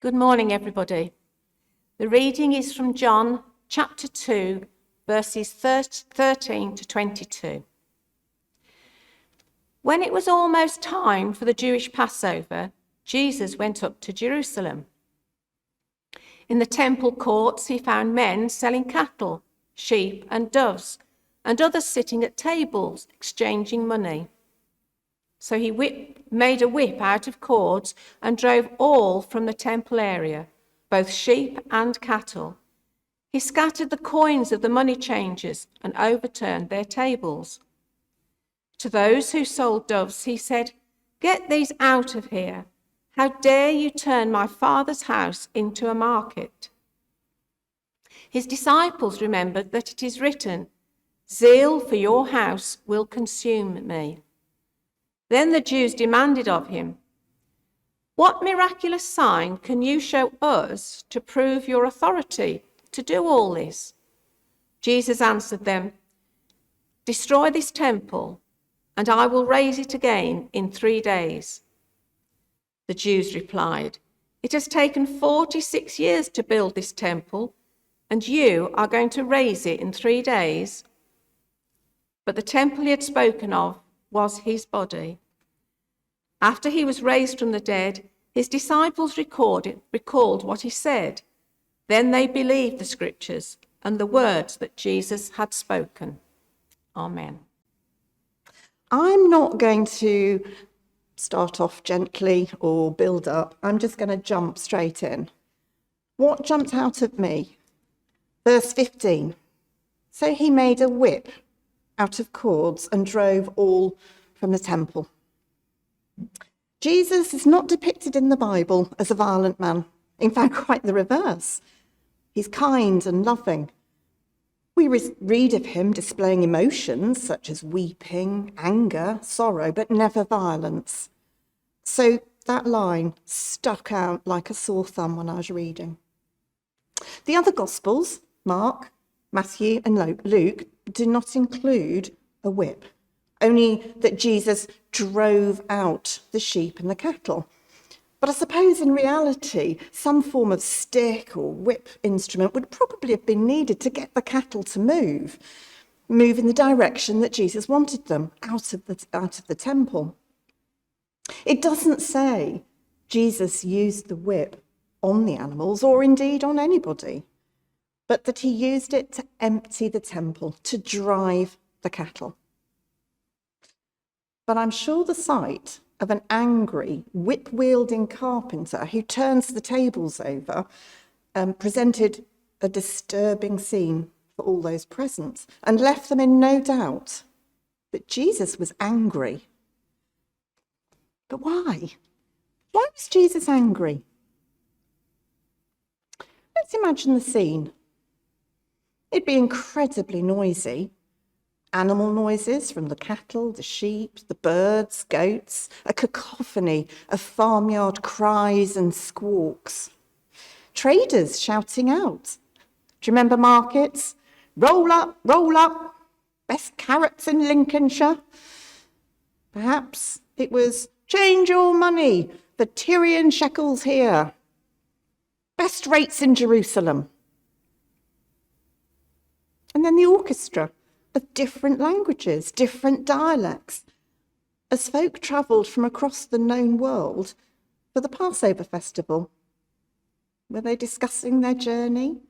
Good morning, everybody. The reading is from John chapter 2, verses 13 to 22. When it was almost time for the Jewish Passover, Jesus went up to Jerusalem. In the temple courts, he found men selling cattle, sheep, and doves, and others sitting at tables exchanging money. So he made a whip out of cords and drove all from the temple area, both sheep and cattle. He scattered the coins of the money changers and overturned their tables. To those who sold doves, he said, "Get these out of here. How dare you turn my Father's house into a market?" His disciples remembered that it is written, "Zeal for your house will consume me." Then the Jews demanded of him, "What miraculous sign can you show us to prove your authority to do all this?" Jesus answered them, "Destroy this temple, and I will raise it again in 3 days." The Jews replied, "It has taken 46 years to build this temple, and you are going to raise it in 3 days?" But the temple he had spoken of was his body. After he was raised from the dead, his disciples recalled what he said. Then they believed the scriptures and the words that Jesus had spoken. Amen. I'm not going to start off gently or build up. I'm just going to jump straight in. What jumped out at me? Verse 15. So he made a whip out of cords and drove all from the temple. Jesus is not depicted in the Bible as a violent man. In fact, quite the reverse. He's kind and loving. We read of him displaying emotions such as weeping, anger, sorrow, but never violence. So that line stuck out like a sore thumb when I was reading. The other Gospels, Mark, Matthew, and Luke, do not include a whip, only that Jesus drove out the sheep and the cattle. But I suppose in reality, some form of stick or whip instrument would probably have been needed to get the cattle to move in the direction that Jesus wanted them, out of the temple. It doesn't say Jesus used the whip on the animals or indeed on anybody, but that he used it to empty the temple, to drive the cattle. But I'm sure the sight of an angry, whip-wielding carpenter who turns the tables over presented a disturbing scene for all those present and left them in no doubt that Jesus was angry. But why? Why was Jesus angry? Let's imagine the scene. It'd be incredibly noisy. Animal noises from the cattle, the sheep, the birds, goats, a cacophony of farmyard cries and squawks. Traders shouting out. Do you remember markets? Roll up, best carrots in Lincolnshire. Perhaps it was change your money for Tyrian shekels here. Best rates in Jerusalem. And then the orchestra of different languages, different dialects, as folk travelled from across the known world for the Passover festival. Were they discussing their journey?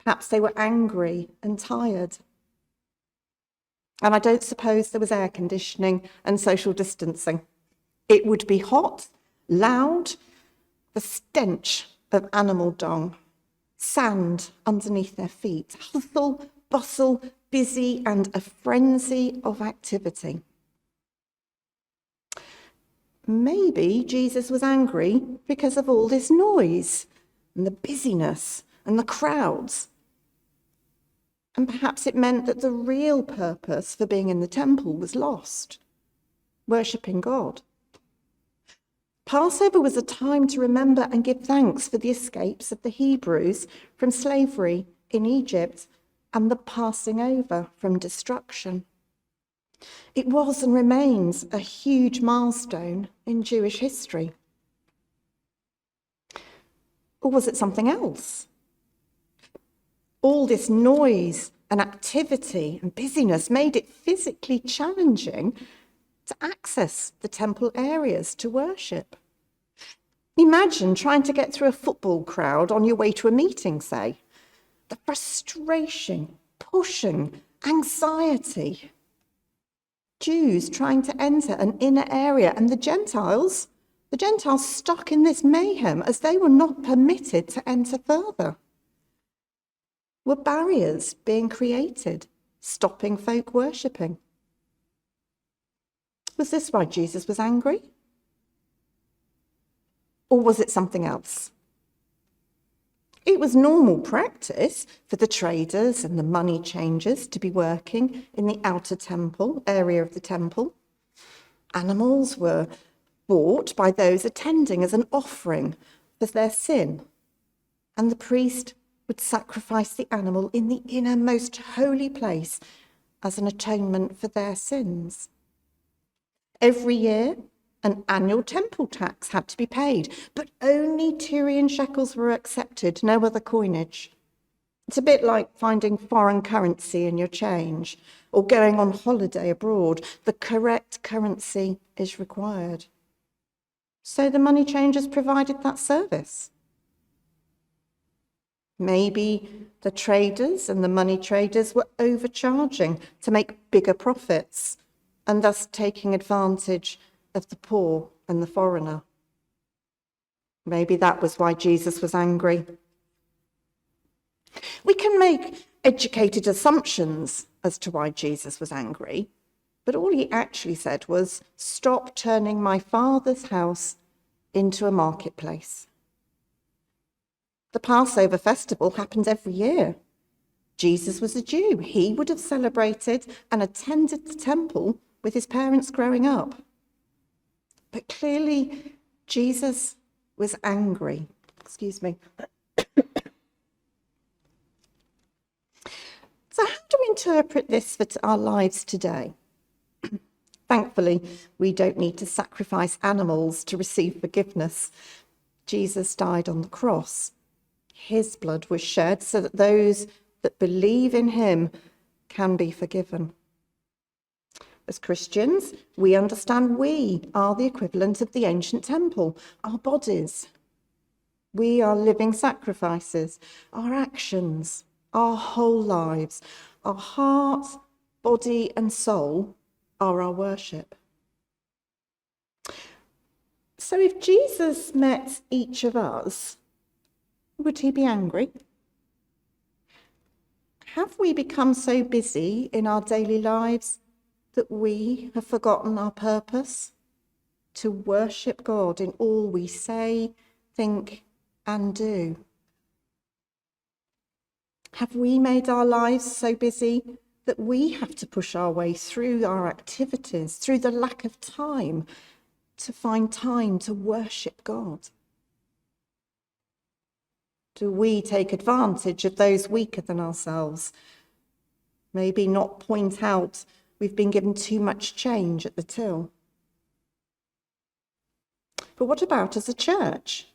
Perhaps they were angry and tired. And I don't suppose there was air conditioning and social distancing. It would be hot, loud, the stench of animal dung, sand underneath their feet, hustle, bustle, busy, and a frenzy of activity. Maybe Jesus was angry because of all this noise and the busyness and the crowds. And perhaps it meant that the real purpose for being in the temple was lost, worshipping God. Passover was a time to remember and give thanks for the escapes of the Hebrews from slavery in Egypt and the passing over from destruction. It was and remains a huge milestone in Jewish history. Or was it something else? All this noise and activity and busyness made it physically challenging to access the temple areas to worship. Imagine trying to get through a football crowd on your way to a meeting, say. The frustration, pushing, anxiety. Jews trying to enter an inner area, and the Gentiles stuck in this mayhem as they were not permitted to enter further. Were barriers being created, stopping folk worshipping? Was this why Jesus was angry? Or was it something else? It was normal practice for the traders and the money changers to be working in the outer temple, area of the temple. Animals were bought by those attending as an offering for their sin, and the priest would sacrifice the animal in the innermost holy place as an atonement for their sins. Every year, an annual temple tax had to be paid, but only Tyrian shekels were accepted, no other coinage. It's a bit like finding foreign currency in your change or going on holiday abroad. The correct currency is required. So the money changers provided that service. Maybe the traders and the money traders were overcharging to make bigger profits and thus taking advantage of the poor and the foreigner. Maybe that was why Jesus was angry. We can make educated assumptions as to why Jesus was angry, but all he actually said was, "Stop turning my Father's house into a marketplace." The Passover festival happened every year. Jesus was a Jew. He would have celebrated and attended the temple with his parents growing up. But clearly, Jesus was angry. Excuse me. So how do we interpret this for our lives today? Thankfully, we don't need to sacrifice animals to receive forgiveness. Jesus died on the cross. His blood was shed so that those that believe in him can be forgiven. As Christians, we understand we are the equivalent of the ancient temple, our bodies. We are living sacrifices, our actions, our whole lives, our heart, body, and soul are our worship. So if Jesus met each of us, would he be angry? Have we become so busy in our daily lives that we have forgotten our purpose? To worship God in all we say, think, and do. Have we made our lives so busy that we have to push our way through our activities, through the lack of time, to find time to worship God? Do we take advantage of those weaker than ourselves? Maybe not point out we've been given too much change at the till. But what about as a church?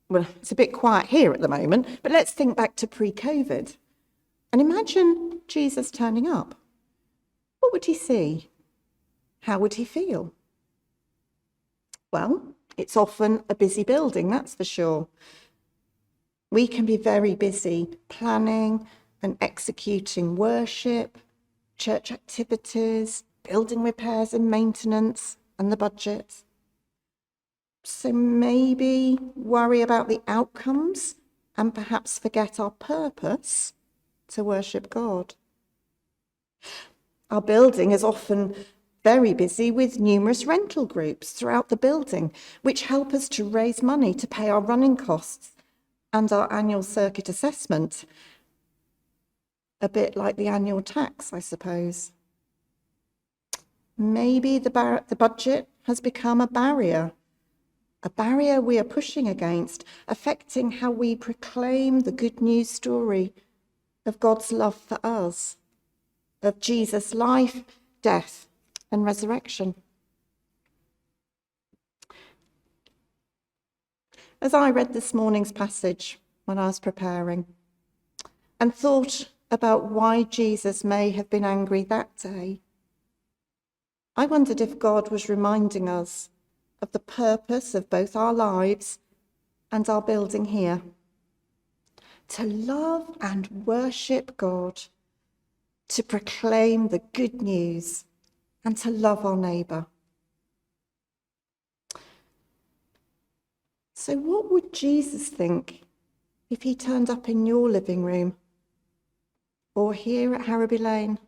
Well, it's a bit quiet here at the moment, but let's think back to pre-COVID. And imagine Jesus turning up. What would he see? How would he feel? Well, it's often a busy building, that's for sure. We can be very busy planning and executing worship, church activities, building repairs and maintenance, and the budget. So maybe worry about the outcomes and perhaps forget our purpose to worship God. Our building is often very busy with numerous rental groups throughout the building, which help us to raise money to pay our running costs and our annual circuit assessment. A bit like the annual tax, I suppose. Maybe the budget has become a barrier we are pushing against, affecting how we proclaim the good news story of God's love for us, of Jesus' life, death, and resurrection. as I read this morning's passage when I was preparing and thought about why Jesus may have been angry that day, I wondered if God was reminding us of the purpose of both our lives and our building here. To love and worship God, to proclaim the good news, and to love our neighbour. So what would Jesus think if he turned up in your living room or here at Harrowby Lane